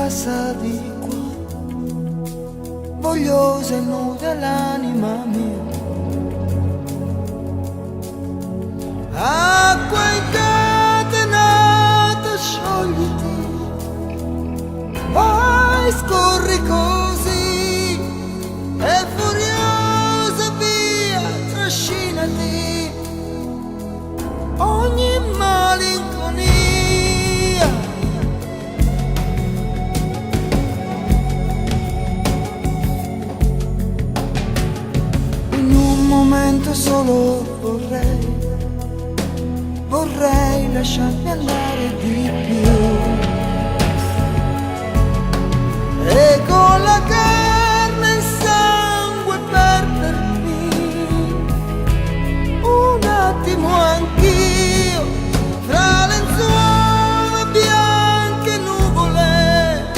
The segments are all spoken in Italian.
passa di qua, vogliosa e nuda l'anima mia. Acqua incatenata, sciogliti, vai, scorri così, e furiosa via, trascinati ogni malinconia. In un momento solo vorrei lasciarmi andare di più, e con la carne e il sangue perdermi un attimo anch'io, fra lenzuola bianche e nuvole.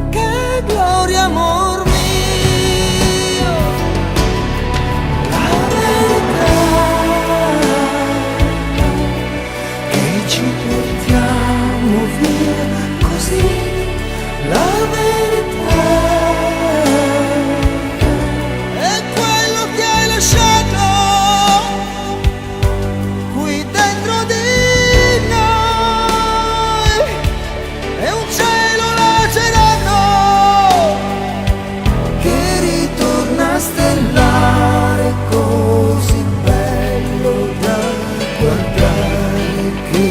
Che gloria, amor mio, la verità che ci portiamo via così, la verità è quello che hai lasciato qui dentro di noi, è un cielo lacerato che ritorna a stellare, così bello da guardare, che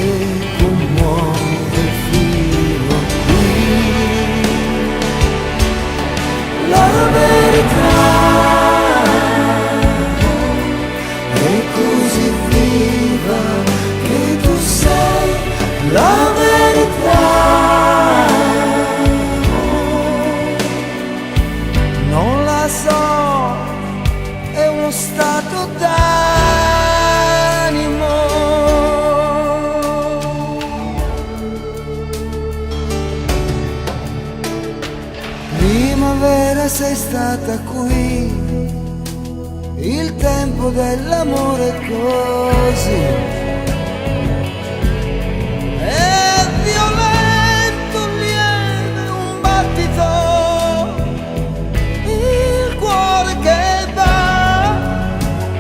commuove fino a qui. La verità è così viva che tu sei la verità. Non la so, è uno stato d'animo. Primavera, sei stata qui, il tempo dell'amore così è violento, lieve, un battito, il cuore che va,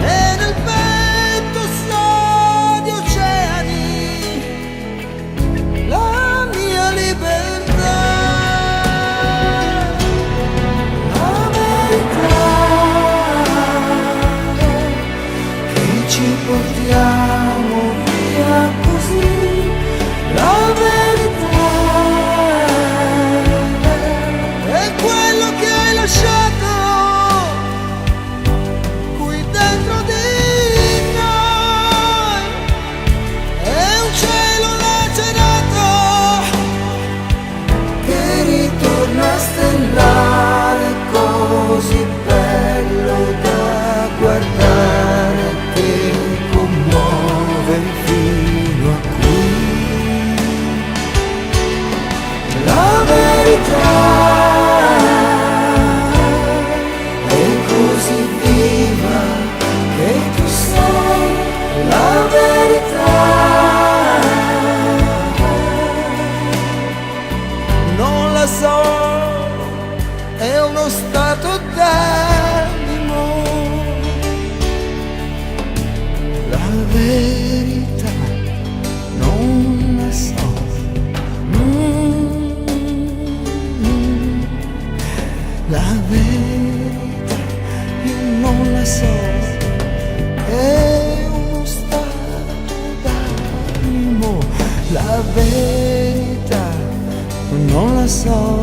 e nel petto so di oceani la mia libertà. La verità che ci portiamo via così, la verità è quello che hai lasciato qui dentro di noi, è un cielo lacerato che ritorna a stellare, così bello da guardare, che commuove fino a qui. La verità è così viva che tu sei la verità. Non la so, è uno stato d'animo. La verità non la so. La verità io non la so, è uno stato d'animo. La verità non la so.